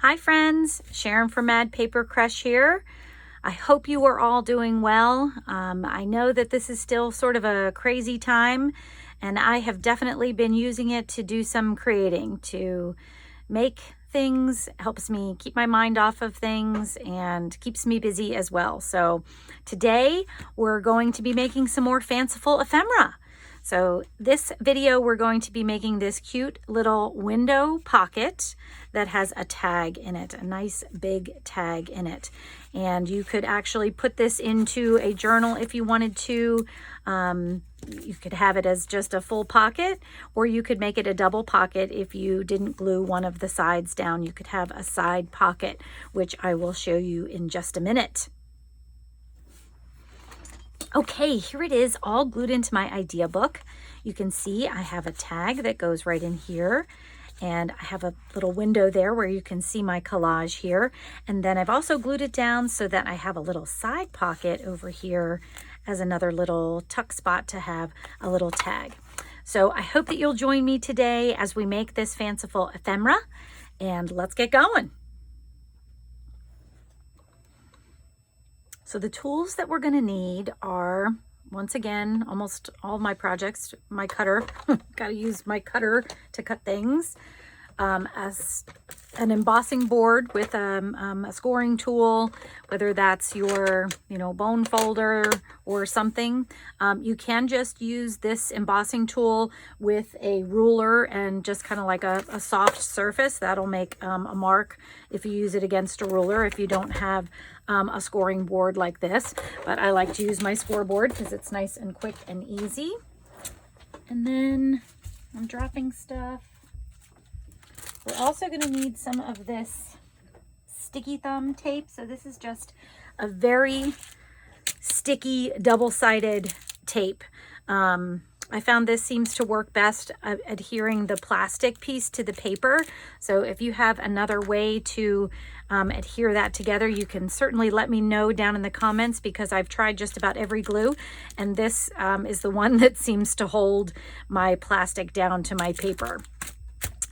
Hi friends, Sharon from Mad Paper Crush here. I hope you are all doing well. I know that this is still sort of a crazy time, and I have definitely been using it to do some creating, to make things, helps me keep my mind off of things and keeps me busy as well. So today we're going to be making some more fanciful ephemera. So this video, we're going to be making this cute little window pocket that has a tag in it, a nice big tag in it. And you could actually put this into a journal if you wanted to. You could have it as just a full pocket, or you could make it a double pocket if you didn't glue one of the sides down. You could have a side pocket, which I will show you in just a minute. Okay, here it is, all glued into my idea book. You can see I have a tag that goes right in here, and I have a little window there where you can see my collage here. And then I've also glued it down so that I have a little side pocket over here as another little tuck spot to have a little tag. So I hope that you'll join me today as we make this fanciful ephemera, and let's get going. So the tools that we're going to need are, once again, almost all of my projects, my cutter, got to use my cutter to cut things, as an embossing board with a scoring tool, whether that's your, bone folder or something. You can just use this embossing tool with a ruler and just kind of like a soft surface. That'll make a mark if you use it against a ruler, if you don't have a scoring board like this. But I like to use my score board because it's nice and quick and easy. And then I'm dropping stuff. We're also going to need some of this sticky thumb tape. So this is just a very sticky double-sided tape. I found this seems to work best adhering the plastic piece to the paper. So if you have another way to adhere that together, you can certainly let me know down in the comments, because I've tried just about every glue, and this is the one that seems to hold my plastic down to my paper.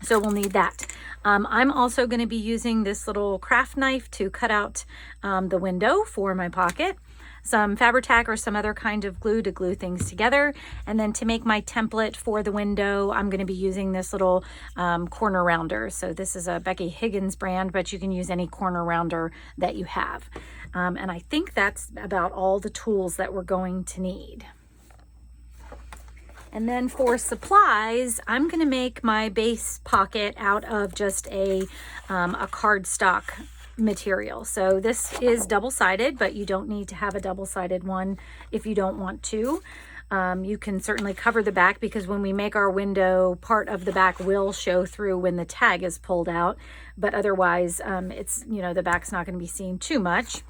So we'll need that. I'm also going to be using this little craft knife to cut out the window for my pocket, some Fabri-Tac or some other kind of glue to glue things together. And then to make my template for the window, I'm going to be using this little corner rounder. So this is a Becky Higgins brand, but you can use any corner rounder that you have. And I think that's about all the tools that we're going to need. And then for supplies, I'm going to make my base pocket out of just a cardstock material. So this is double-sided, but you don't need to have a double-sided one if you don't want to. You can certainly cover the back, because when we make our window, part of the back will show through when the tag is pulled out, but otherwise it's, the back's not going to be seen too much.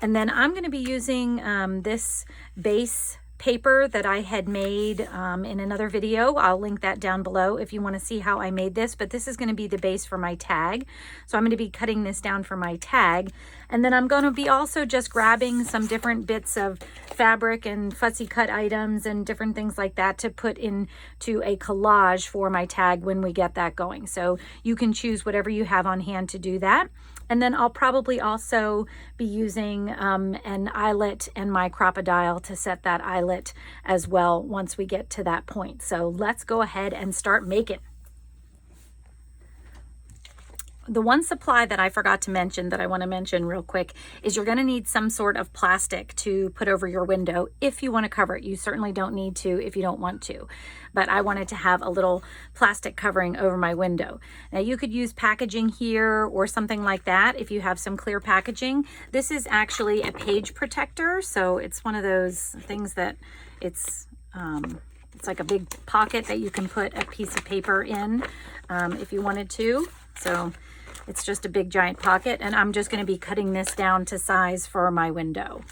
And then I'm going to be using this base paper that I had made in another video. I'll link that down below if you want to see how I made this, but this is going to be the base for my tag. So I'm going to be cutting this down for my tag. And then I'm going to be also just grabbing some different bits of fabric and fussy cut items and different things like that to put into a collage for my tag when we get that going. So you can choose whatever you have on hand to do that. And then I'll probably also be using an eyelet and my Crop-A-Dile to set that eyelet as well once we get to that point. So let's go ahead and start making. The one supply that I forgot to mention that I want to mention real quick is you're going to need some sort of plastic to put over your window if you want to cover it. You certainly don't need to if you don't want to, but I wanted to have a little plastic covering over my window. Now you could use packaging here or something like that if you have some clear packaging. This is actually a page protector, so it's one of those things that it's like a big pocket that you can put a piece of paper in if you wanted to. So it's just a big giant pocket, and I'm just going to be cutting this down to size for my window.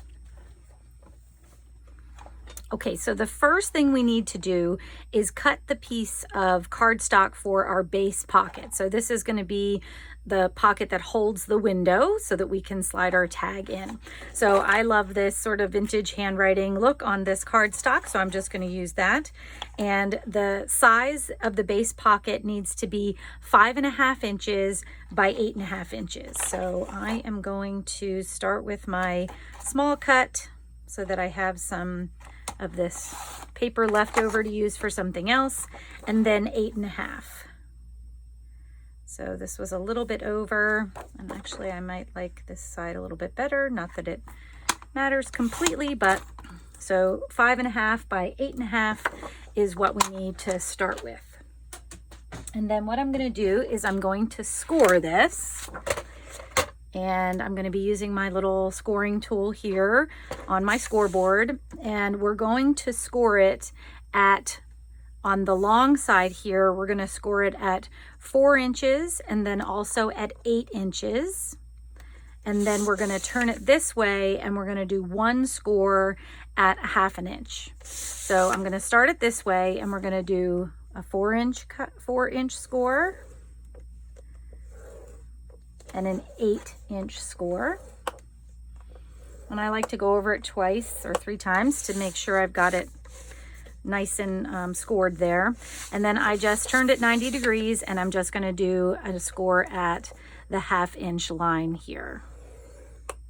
Okay, so the first thing we need to do is cut the piece of cardstock for our base pocket. So this is going to be the pocket that holds the window so that we can slide our tag in. So I love this sort of vintage handwriting look on this cardstock, so I'm just going to use that. And the size of the base pocket needs to be 5.5 inches by 8.5 inches. So I am going to start with my small cut so that I have some of this paper left over to use for something else, and then 8.5. So this was a little bit over, and actually I might like this side a little bit better, not that it matters completely, but so 5.5 by 8.5 is what we need to start with. And then what I'm going to do is I'm going to score this. And I'm going to be using my little scoring tool here on my scoreboard, and we're going to score it at, on the long side here, we're going to score it at 4 inches and then also at 8 inches. And then we're going to turn it this way and we're going to do one score at 1/2 inch. So I'm going to start it this way and we're going to do a 4-inch score and an 8-inch score. And I like to go over it twice or 3 times to make sure I've got it nice and scored there. And then I just turned it 90 degrees and I'm just going to do a score at the 1/2 inch line here.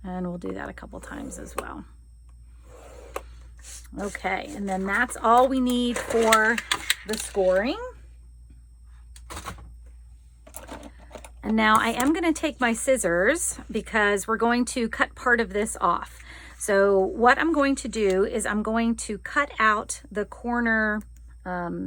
And we'll do that a couple times as well. Okay, and then that's all we need for the scoring. And now I am going to take my scissors because we're going to cut part of this off. So what I'm going to do is I'm going to cut out the corner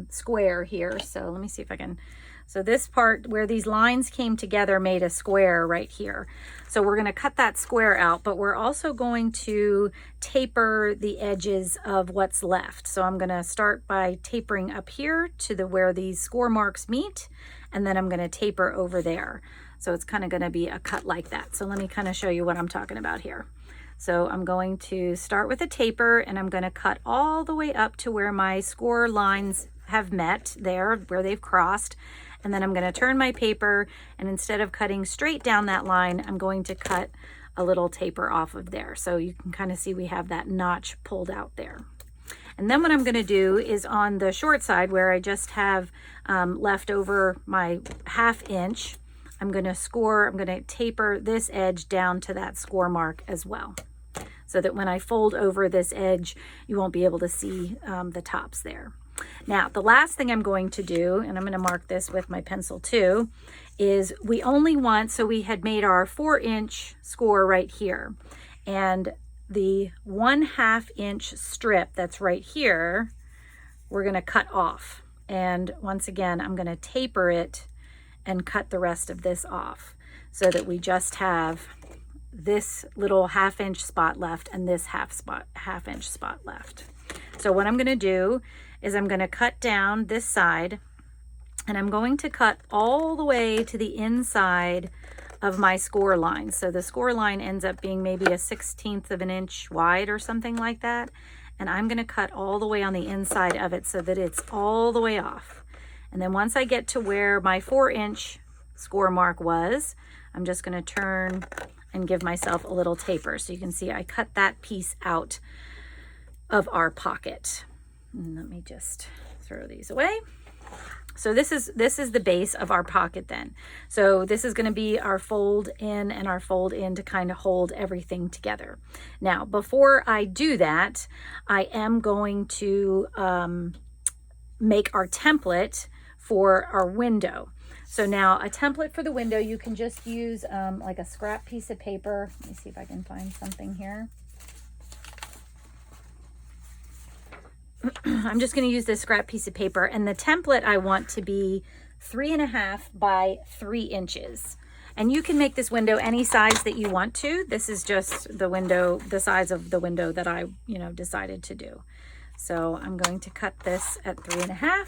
square here. So let me see if I can. So this part where these lines came together made a square right here. So we're going to cut that square out, but we're also going to taper the edges of what's left. So I'm going to start by tapering up here to where these score marks meet, and then I'm going to taper over there. So it's kind of going to be a cut like that. So let me kind of show you what I'm talking about here. So I'm going to start with a taper and I'm going to cut all the way up to where my score lines have met there, where they've crossed. And then I'm going to turn my paper, and instead of cutting straight down that line, I'm going to cut a little taper off of there. So you can kind of see we have that notch pulled out there. And then what I'm going to do is on the short side where I just have left over my 1/2 inch, I'm going to taper this edge down to that score mark as well, so that when I fold over this edge, you won't be able to see the tops there. Now, the last thing I'm going to do, and I'm going to mark this with my pencil too, is we only want, so we had made our 4-inch score right here, and the 1/2 inch strip that's right here, we're going to cut off. And once again, I'm going to taper it and cut the rest of this off so that we just have this little 1/2 inch spot left and this 1/2 inch spot left. So what I'm going to do is I'm going to cut down this side, and I'm going to cut all the way to the inside of my score line. So the score line ends up being maybe a 1/16 of an inch wide or something like that. And I'm going to cut all the way on the inside of it so that it's all the way off. And then once I get to where my 4-inch score mark was, I'm just going to turn and give myself a little taper. So you can see I cut that piece out of our pocket. And let me just throw these away. So this is the base of our pocket then. So this is going to be our fold in and our fold in to kind of hold everything together. Now, before I do that, I am going to make our template for our window. So now a template for the window, you can just use like a scrap piece of paper. Let me see if I can find something here. I'm just going to use this scrap piece of paper, and the template I want to be 3.5 by 3 inches. And you can make this window any size that you want to. This is just the window, the size of the window that I, decided to do. So I'm going to cut this at 3.5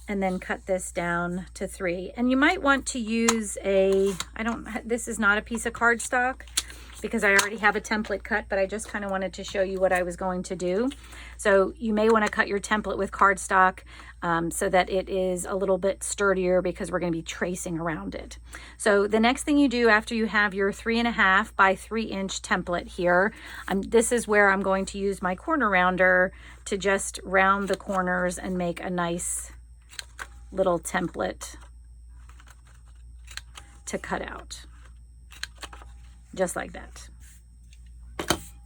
and then cut this down to 3. And you might want to use this is not a piece of cardstock, because I already have a template cut, but I just kind of wanted to show you what I was going to do. So you may want to cut your template with cardstock so that it is a little bit sturdier, because we're going to be tracing around it. So the next thing you do after you have your 3.5 by 3 inch template here, this is where I'm going to use my corner rounder to just round the corners and make a nice little template to cut out, just like that.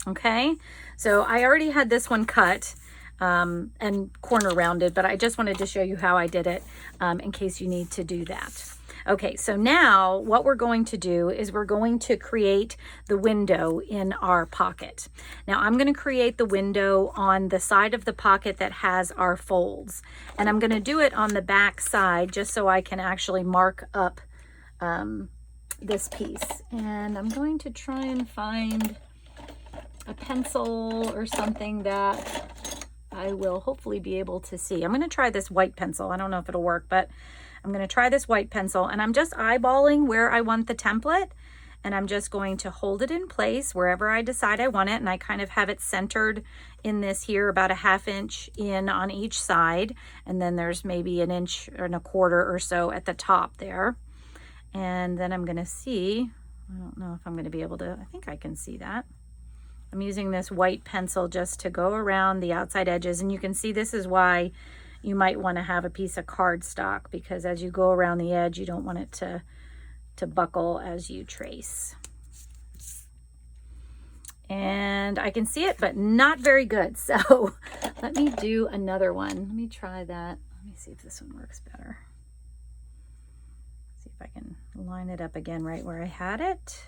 Okay, so I already had this one cut and corner rounded, but I just wanted to show you how I did it in case you need to do that. Okay, so now what we're going to do is we're going to create the window in our pocket. Now I'm going to create the window on the side of the pocket that has our folds, and I'm going to do it on the back side just so I can actually mark up this piece. And I'm going to try and find a pencil or something that I will hopefully be able to see. I'm going to try this white pencil. I don't know if it'll work, but I'm going to try this white pencil, and I'm just eyeballing where I want the template, and I'm just going to hold it in place wherever I decide I want it, and I kind of have it centered in this here, about a 1/2 inch in on each side, and then there's maybe 1 1/4 inch or so at the top there. And then I'm going to see, I don't know if I'm going to be able to, I think I can see that. I'm using this white pencil just to go around the outside edges, and you can see this is why you might want to have a piece of cardstock, because as you go around the edge, you don't want it to buckle as you trace. And I can see it, but not very good. So let me do another one. Let me try that. Let me see if this one works better. See if I can line it up again right where I had it.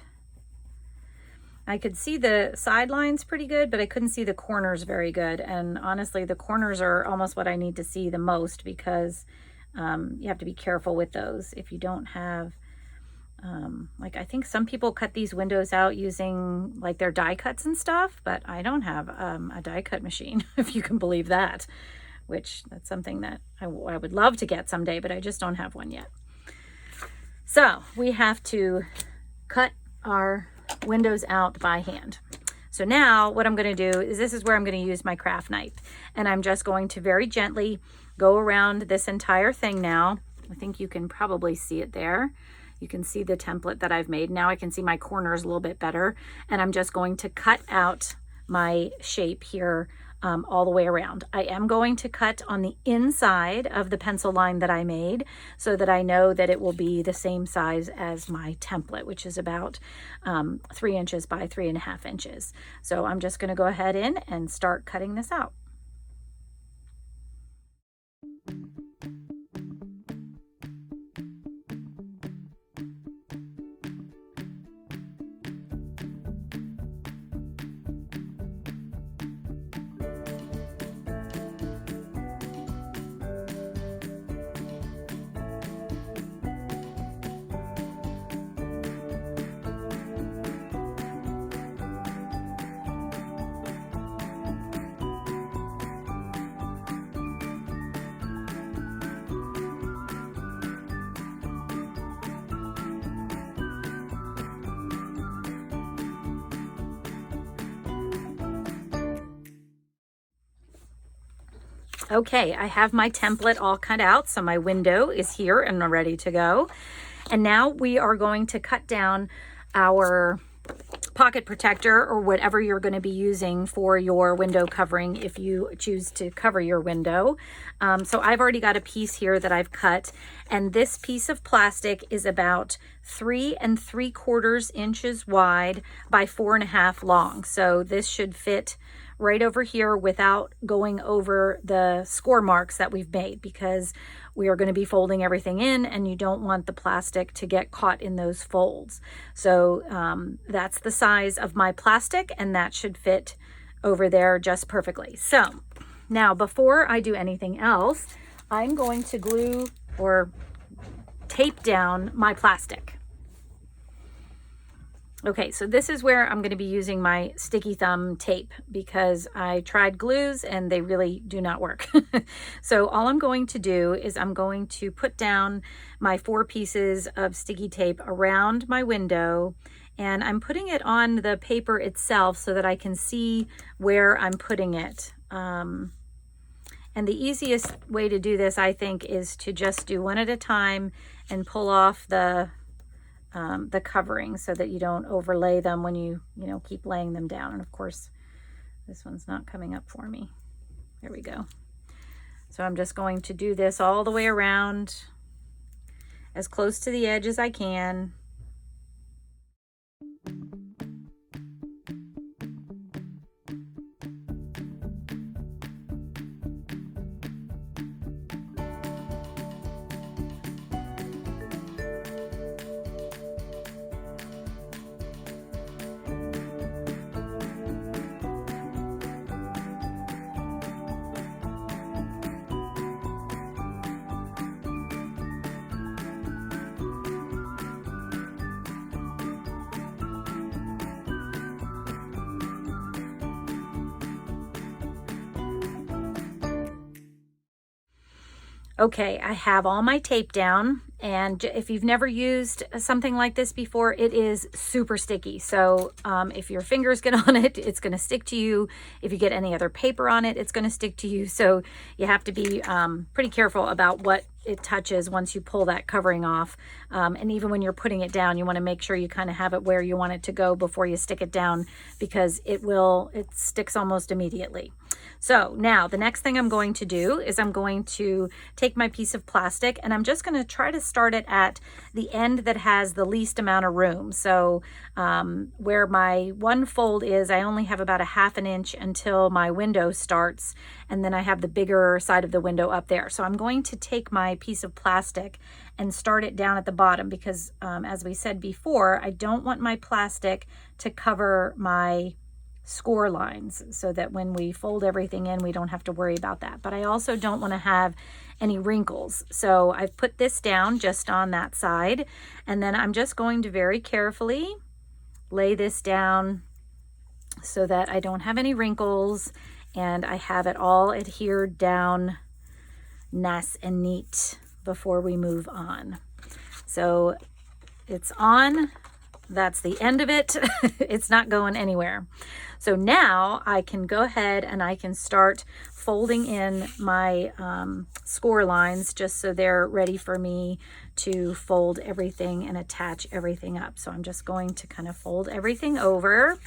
I could see the sidelines pretty good, but I couldn't see the corners very good. And honestly, the corners are almost what I need to see the most, because you have to be careful with those. If you don't have, like, I think some people cut these windows out using like their die cuts and stuff, but I don't have a die cut machine, if you can believe that, which that's something that I would love to get someday, but I just don't have one yet. So we have to cut our windows out by hand. So now what I'm going to do is, this is where I'm going to use my craft knife, and I'm just going to very gently go around this entire thing now. I think you can probably see it there. You can see the template that I've made. Now I can see my corners a little bit better, and I'm just going to cut out my shape here all the way around. I am going to cut on the inside of the pencil line that I made, so that I know that it will be the same size as my template, which is about 3 inches by 3.5 inches. So I'm just going to go ahead in and start cutting this out. Okay, I have my template all cut out, so my window is here and ready to go. And now we are going to cut down our pocket protector, or whatever you're going to be using for your window covering if you choose to cover your window. So I've already got a piece here that I've cut, and this piece of plastic is about 3 3/4 inches wide by 4.5 long. So this should fit right over here without going over the score marks that we've made, because we are going to be folding everything in, and you don't want the plastic to get caught in those folds. So that's the size of my plastic, and that should fit over there just perfectly. So now, before I do anything else, I'm going to glue or tape down my plastic. Okay, so this is where I'm going to be using my sticky thumb tape because I tried glues and they really do not work. So all I'm going to do is I'm going to put down my 4 pieces of sticky tape around my window, and I'm putting it on the paper itself so that I can see where I'm putting it. And the easiest way to do this, I think, is to just do one at a time and pull off the covering so that you don't overlay them when you keep laying them down. And of course, this one's not coming up for me. There we go. So I'm just going to do this all the way around, as close to the edge as I can. Okay, I have all my tape down, and if you've never used something like this before, it is super sticky. So if your fingers get on it, it's going to stick to you. If you get any other paper on it, it's going to stick to you. So you have to be pretty careful about what it touches once you pull that covering off. And even when you're putting it down, you want to make sure you kind of have it where you want it to go before you stick it down, because it sticks almost immediately. So now the next thing I'm going to do is I'm going to take my piece of plastic, and I'm just going to try to start it at the end that has the least amount of room. So where my one fold is, I only have about a 1/2 inch until my window starts, and then I have the bigger side of the window up there. So I'm going to take my piece of plastic and start it down at the bottom because as we said before, I don't want my plastic to cover my score lines, so that when we fold everything in, we don't have to worry about that. But I also don't want to have any wrinkles. So I've put this down just on that side, and then I'm just going to very carefully lay this down so that I don't have any wrinkles, and I have it all adhered down nice and neat before we move on. So it's on. That's the end of it. It's not going anywhere. So now I can go ahead and I can start folding in my score lines just so they're ready for me to fold everything and attach everything up. So I'm just going to kind of fold everything over.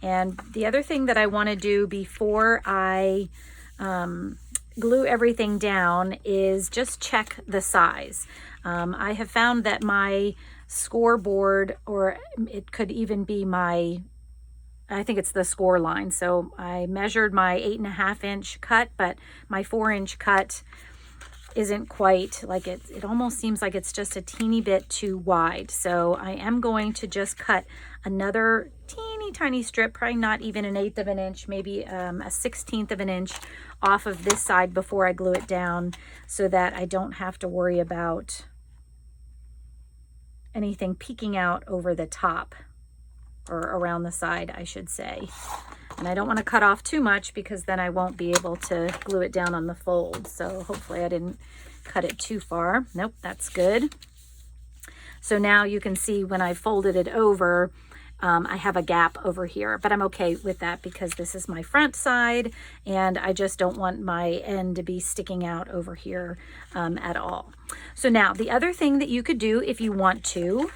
And the other thing that I want to do before I glue everything down is just check the size. I have found that my scoreboard, or it could even be I think it's the score line. So I measured my 8.5 inch cut, but my 4 inch cut isn't quite like it. It almost seems like it's just a teeny bit too wide. So I am going to just cut another teeny tiny strip, probably not even an 1/8 of an inch, maybe a 1/16 of an inch off of this side before I glue it down, so that I don't have to worry about anything peeking out over the top, or around the side, I should say. And I don't want to cut off too much because then I won't be able to glue it down on the fold. So hopefully I didn't cut it too far. Nope, that's good. So now you can see when I folded it over, I have a gap over here, but I'm okay with that because this is my front side and I just don't want my end to be sticking out over here at all. So now the other thing that you could do if you want to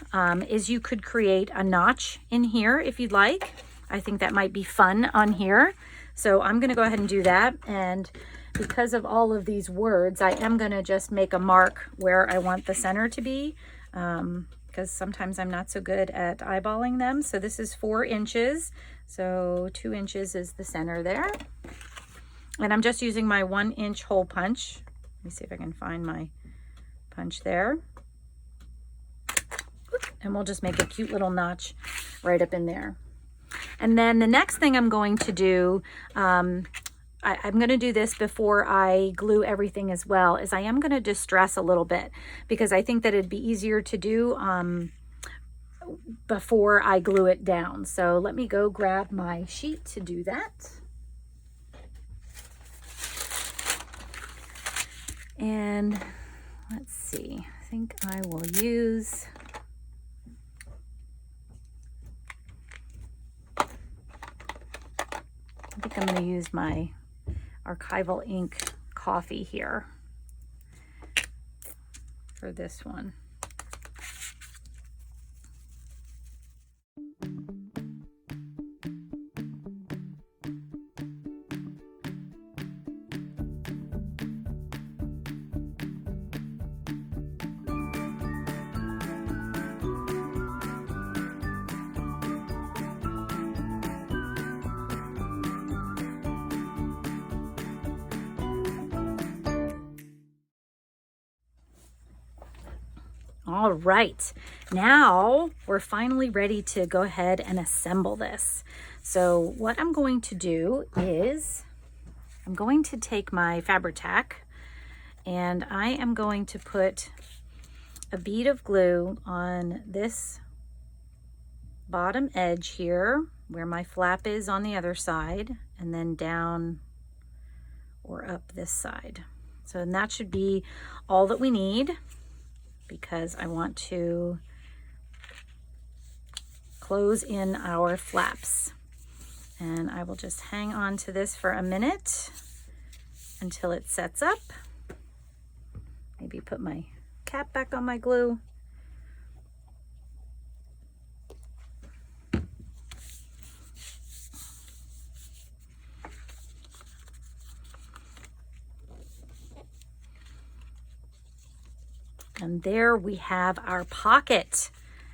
is you could create a notch in here if you'd like. I think that might be fun on here. So I'm going to go ahead and do that. And because of all of these words, I am going to just make a mark where I want the center to be. Because sometimes I'm not so good at eyeballing them. So this is 4 inches. So 2 inches is the center there. And I'm just using my 1 inch hole punch. Let me see if I can find my punch there. And we'll just make a cute little notch right up in there. And then the next thing I'm going to do, I'm going to do this before I glue everything as well, is I am going to distress a little bit because I think that it'd be easier to do before I glue it down. So let me go grab my sheet to do that. And let's see, I think I will use I'm going to use my archival ink coffee here for this one. All right, now we're finally ready to go ahead and assemble this. So what I'm going to do is I'm going to take my Fabri-Tac and I am going to put a bead of glue on this bottom edge here where my flap is on the other side, and then down or up this side. So and that should be all that we need, because I want to close in our flaps. And I will just hang on to this for a minute until it sets up. Maybe put my cap back on my glue. And there we have our pocket.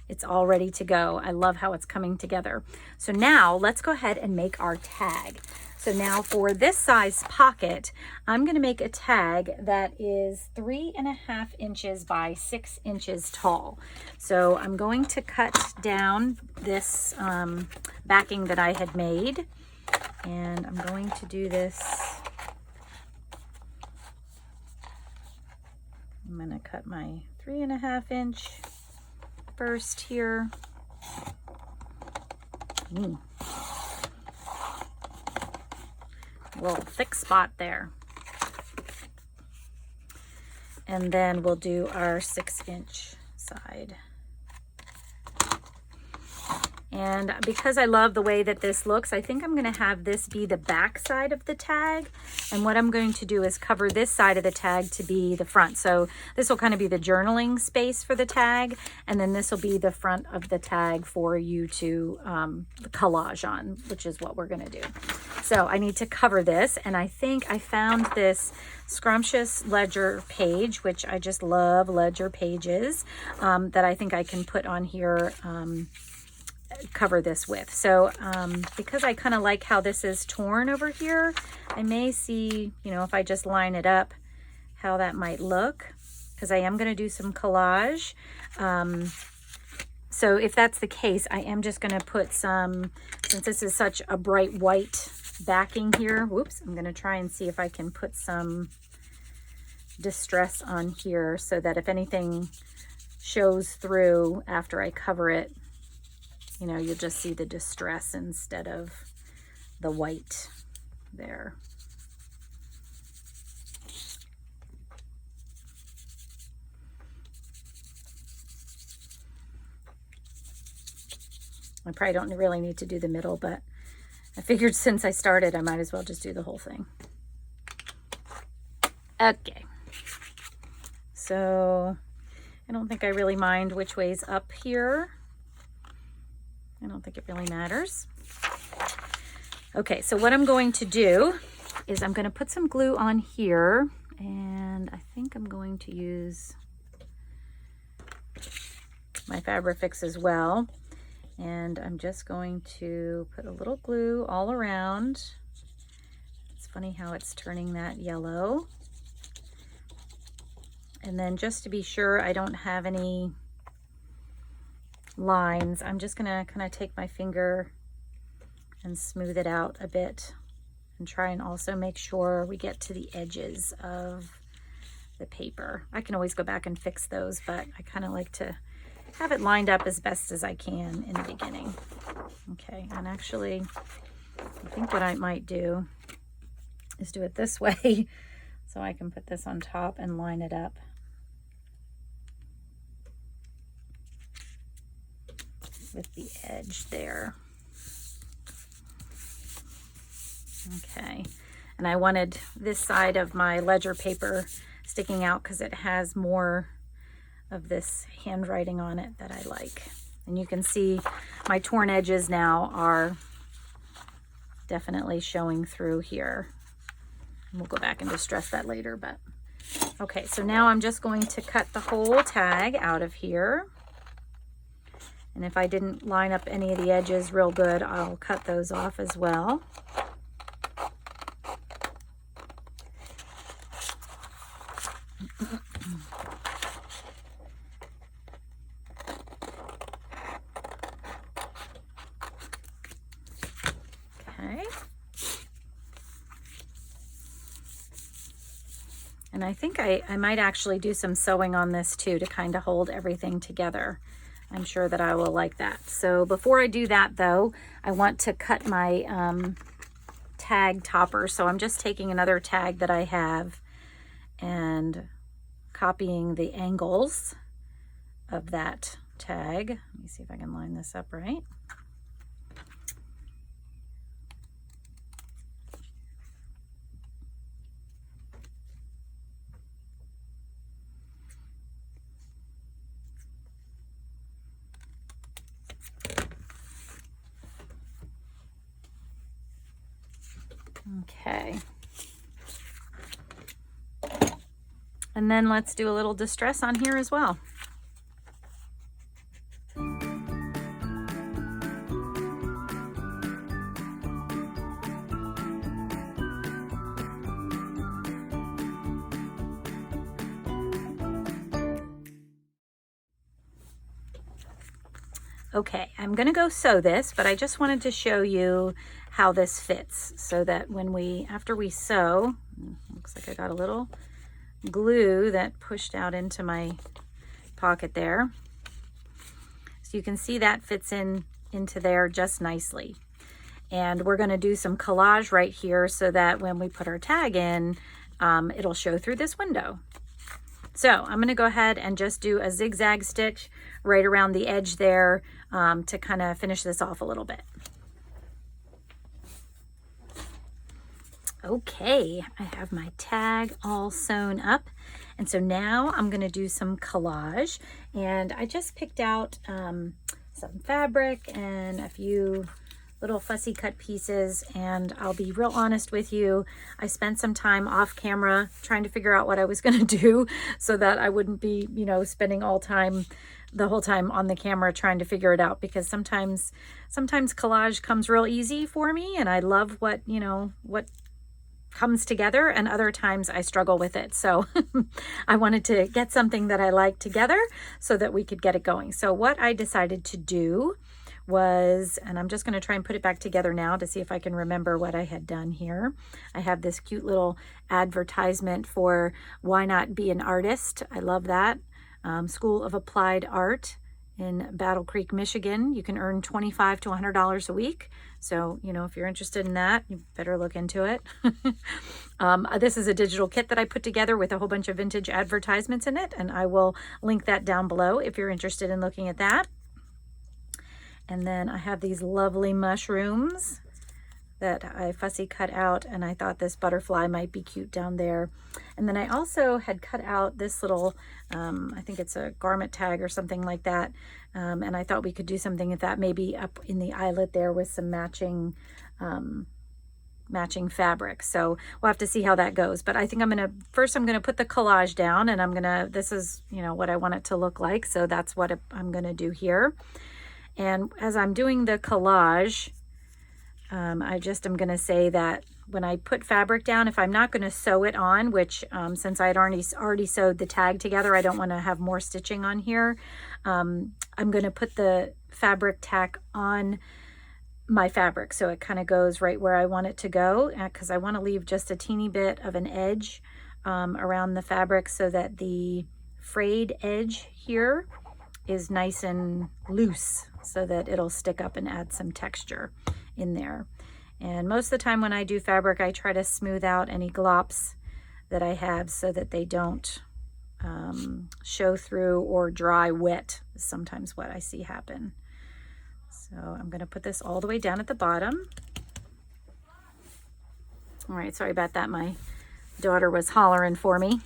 It's all ready to go. I love how it's coming together. So now let's go ahead and make our tag. So now for this size pocket, I'm gonna make a tag that is 3.5 inches by 6 inches tall. So I'm going to cut down this backing that I had made, and I'm going to do this. I'm gonna cut my 3.5 inch first here. A little thick spot there. And then we'll do our 6 inch side. And because I love the way that this looks, I think I'm going to have this be the back side of the tag. And what I'm going to do is cover this side of the tag to be the front. So this will kind of be the journaling space for the tag. And then this will be the front of the tag for you to collage on, which is what we're going to do. So I need to cover this. And I think I found this scrumptious ledger page, which I just love ledger pages, that I think I can put on here, cover this with. So because I kind of like how this is torn over here, I may see, you know, if I just line it up, how that might look, because I am going to do some collage. So if that's the case, I am just going to put some, since this is such a bright white backing here, whoops, I'm going to try and see if I can put some distress on here so that if anything shows through after I cover it, you know, you'll just see the distress instead of the white there. I probably don't really need to do the middle, but I figured since I started, I might as well just do the whole thing. Okay. So I don't think I really mind which way's up here. I don't think it really matters. Okay, so what I'm going to do is I'm going to put some glue on here, and I think I'm going to use my Fabri-Fix as well. And I'm just going to put a little glue all around. It's funny how it's turning that yellow. And then just to be sure I don't have any lines, I'm just gonna kind of take my finger and smooth it out a bit and try and also make sure we get to the edges of the paper. I can always go back and fix those, but I kind of like to have it lined up as best as I can in the beginning. Okay, and actually, I think what I might do is do it this way so I can put this on top and line it up. With the edge there. Okay, and I wanted this side of my ledger paper sticking out because it has more of this handwriting on it that I like. And you can see my torn edges now are definitely showing through here. And we'll go back and distress that later, but okay, so now I'm just going to cut the whole tag out of here. And if I didn't line up any of the edges real good, I'll cut those off as well. Okay. And I think I might actually do some sewing on this too to kind of hold everything together. I'm sure that I will like that. So before I do that though, I want to cut my tag topper. So I'm just taking another tag that I have and copying the angles of that tag. Let me see if I can line this up right. Okay. And then let's do a little distress on here as well. Okay, I'm gonna go sew this, but I just wanted to show you how this fits so that when after we sew, looks like I got a little glue that pushed out into my pocket there. So you can see that fits into there just nicely. And we're gonna do some collage right here so that when we put our tag in, it'll show through this window. So I'm gonna go ahead and just do a zigzag stitch right around the edge there to kind of finish this off a little bit. Okay, I have my tag all sewn up. And so now I'm gonna do some collage. And I just picked out some fabric and a few little fussy cut pieces, and I'll be real honest with you, I spent some time off camera trying to figure out what I was going to do so that I wouldn't be, you know, spending the whole time on the camera trying to figure it out, because sometimes collage comes real easy for me and I love what comes together, and other times I struggle with it. So I wanted to get something that I like together so that we could get it going. So what I decided to do was, and I'm just going to try and put it back together now to see if I can remember what I had done here. I have this cute little advertisement for Why Not Be an Artist. I love that. School of Applied Art in Battle Creek, Michigan. You can earn $25 to $100 a week. So, you know, if you're interested in that, you better look into it. This is a digital kit that I put together with a whole bunch of vintage advertisements in it, and I will link that down below if you're interested in looking at that. And then I have these lovely mushrooms that I fussy cut out, and I thought this butterfly might be cute down there. And then I also had cut out this little, I think it's a garment tag or something like that. And I thought we could do something with that, maybe up in the eyelet there with some matching fabric. So we'll have to see how that goes. But I think first I'm gonna put the collage down, and this is, you know, what I want it to look like. So that's what I'm gonna do here. And as I'm doing the collage, I just am going to say that when I put fabric down, if I'm not going to sew it on, which since I had already sewed the tag together, I don't want to have more stitching on here. I'm going to put the fabric tack on my fabric so it kind of goes right where I want it to go, because I want to leave just a teeny bit of an edge around the fabric so that the frayed edge here is nice and loose so that it'll stick up and add some texture in there. And most of the time when I do fabric, I try to smooth out any glops that I have so that they don't show through or dry wet is sometimes what I see happen. So I'm going to put this all the way down at the bottom. All right, sorry about that. My daughter was hollering for me.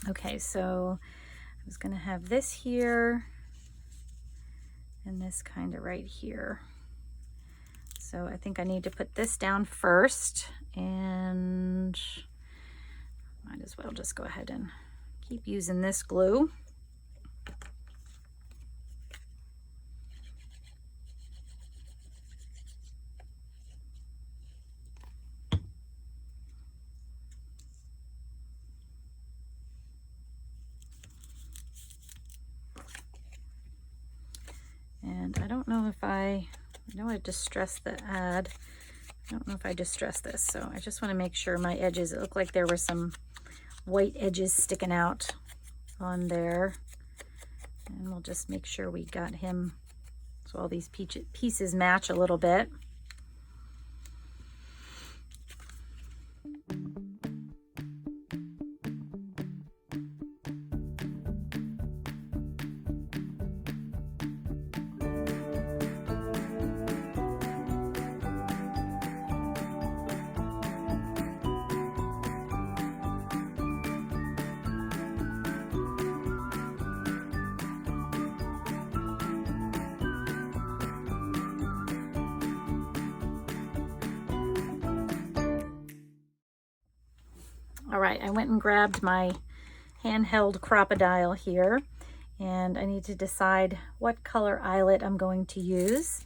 Okay, so I was going to have this here and this kind of right here. So I think I need to put this down first, and might as well just go ahead and keep using this glue. And I don't know if I know I distressed the ad. I don't know if I distressed this, so I just want to make sure my edges, it looked like there were some white edges sticking out on there. And we'll just make sure we got him so all these pieces match a little bit. All right, I went and grabbed my handheld crocodile here, and I need to decide what color eyelet I'm going to use.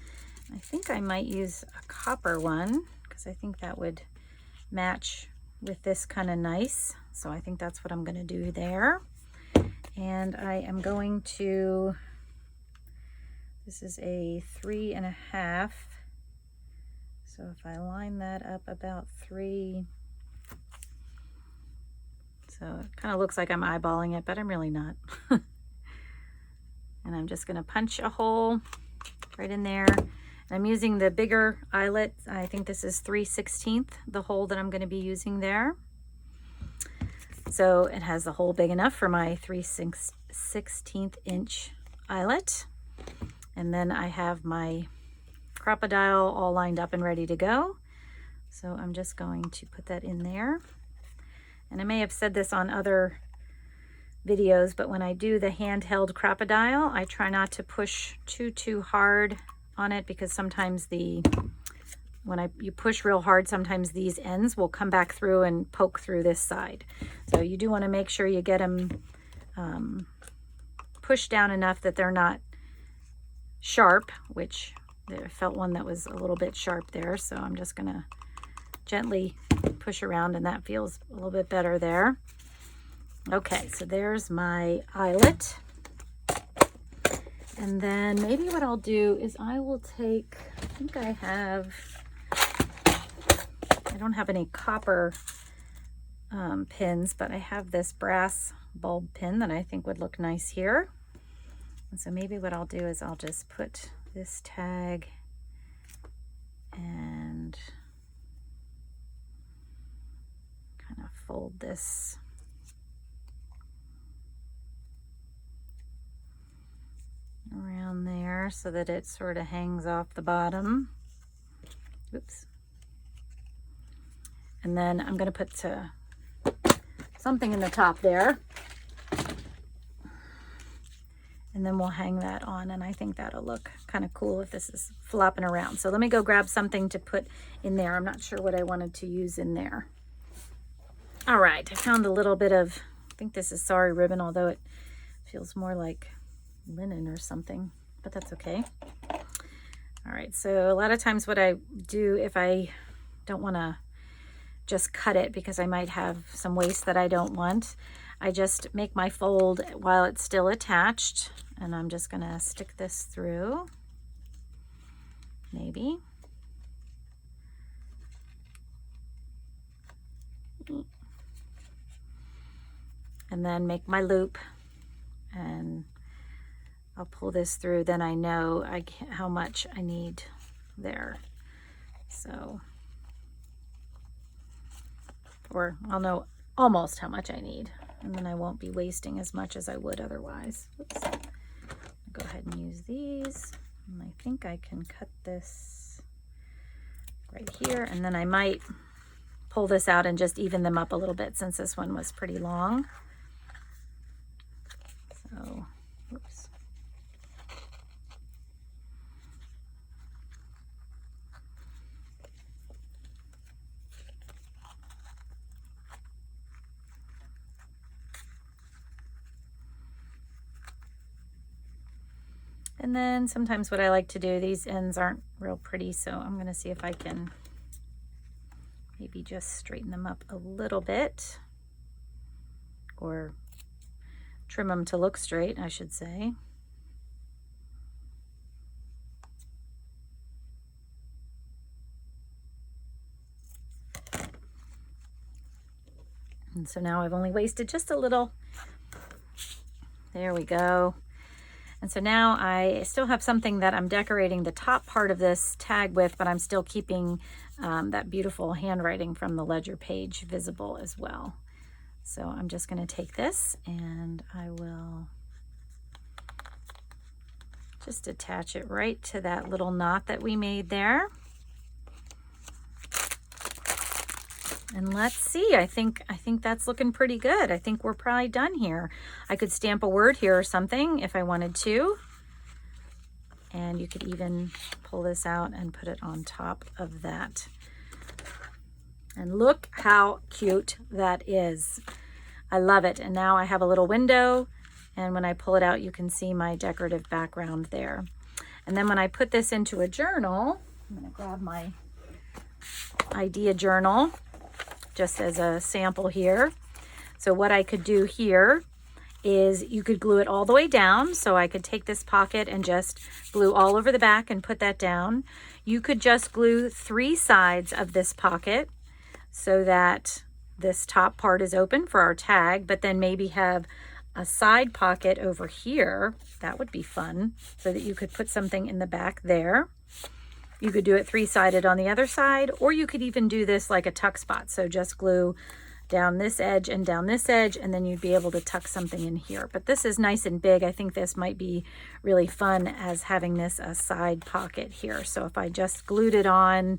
I think I might use a copper one because I think that would match with this kind of nice. So I think that's what I'm going to do there. And I am going to, this is a 3.5. So if I line that up about 3, so it kind of looks like I'm eyeballing it, but I'm really not. And I'm just going to punch a hole right in there. And I'm using the bigger eyelet. I think this is 3/16, the hole that I'm going to be using there. So it has the hole big enough for my 3/16 inch eyelet. And then I have my crocodile all lined up and ready to go. So I'm just going to put that in there. And I may have said this on other videos, but when I do the handheld crocodile, I try not to push too hard on it, because sometimes when you push real hard, sometimes these ends will come back through and poke through this side. So you do want to make sure you get them pushed down enough that they're not sharp, which I felt one that was a little bit sharp there. So I'm just going to gently push around, and that feels a little bit better there. Okay, so there's my eyelet. And then maybe what I'll do is I will take, I think I don't have any copper pins, but I have this brass bulb pin that I think would look nice here. And so maybe what I'll do is I'll just put this tag and kind of fold this around there so that it sort of hangs off the bottom. Oops. And then I'm going to put something in the top there. And then we'll hang that on, and I think that'll look kind of cool if this is flopping around. So let me go grab something to put in there. I'm not sure what I wanted to use in there. All right, I found a little bit of, I think this is sari ribbon, although it feels more like linen or something, but that's okay. All right, so a lot of times what I do, if I don't want to just cut it because I might have some waste that I don't want, I just make my fold while it's still attached, and I'm just going to stick this through, maybe. And then make my loop and I'll pull this through, then I know how much I need there. So, or I'll know almost how much I need, and then I won't be wasting as much as I would otherwise. Oops. Go ahead and use these. And I think I can cut this right here, and then I might pull this out and just even them up a little bit since this one was pretty long. So, oops. And then sometimes what I like to do, these ends aren't real pretty, so I'm going to see if I can maybe just straighten them up a little bit, or trim them to look straight, I should say. And so now I've only wasted just a little. There we go. And so now I still have something that I'm decorating the top part of this tag with, but I'm still keeping that beautiful handwriting from the ledger page visible as well. So I'm just going to take this and I will just attach it right to that little knot that we made there. And let's see, I think that's looking pretty good. I think we're probably done here. I could stamp a word here or something if I wanted to. And you could even pull this out and put it on top of that. And look how cute that is. I love it. And now I have a little window, and when I pull it out, you can see my decorative background there. And then when I put this into a journal, I'm gonna grab my idea journal just as a sample here. So what I could do here is you could glue it all the way down. So I could take this pocket and just glue all over the back and put that down. You could just glue 3 sides of this pocket so that this top part is open for our tag, but then maybe have a side pocket over here. That would be fun, so that you could put something in the back there. You could do it 3-sided on the other side, or you could even do this like a tuck spot. So just glue down this edge and down this edge, and then you'd be able to tuck something in here. But this is nice and big. I think this might be really fun as having this a side pocket here. So if I just glued it on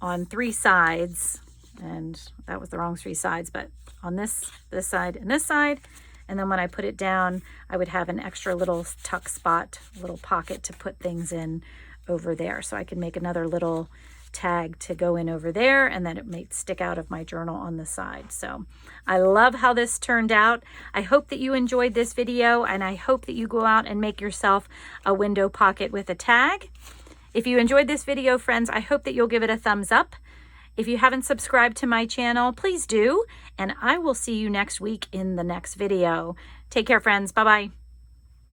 3 sides, and that was the wrong 3 sides, but on this side and this side, and then when I put it down, I would have an extra little tuck spot, little pocket to put things in over there. So I can make another little tag to go in over there, and then it may stick out of my journal on the side. So I love how this turned out. I hope that you enjoyed this video, and I hope that you go out and make yourself a window pocket with a tag. If you enjoyed this video, friends, I hope that you'll give it a thumbs up. If you haven't subscribed to my channel, please do, and I will see you next week in the next video. Take care, friends. Bye-bye.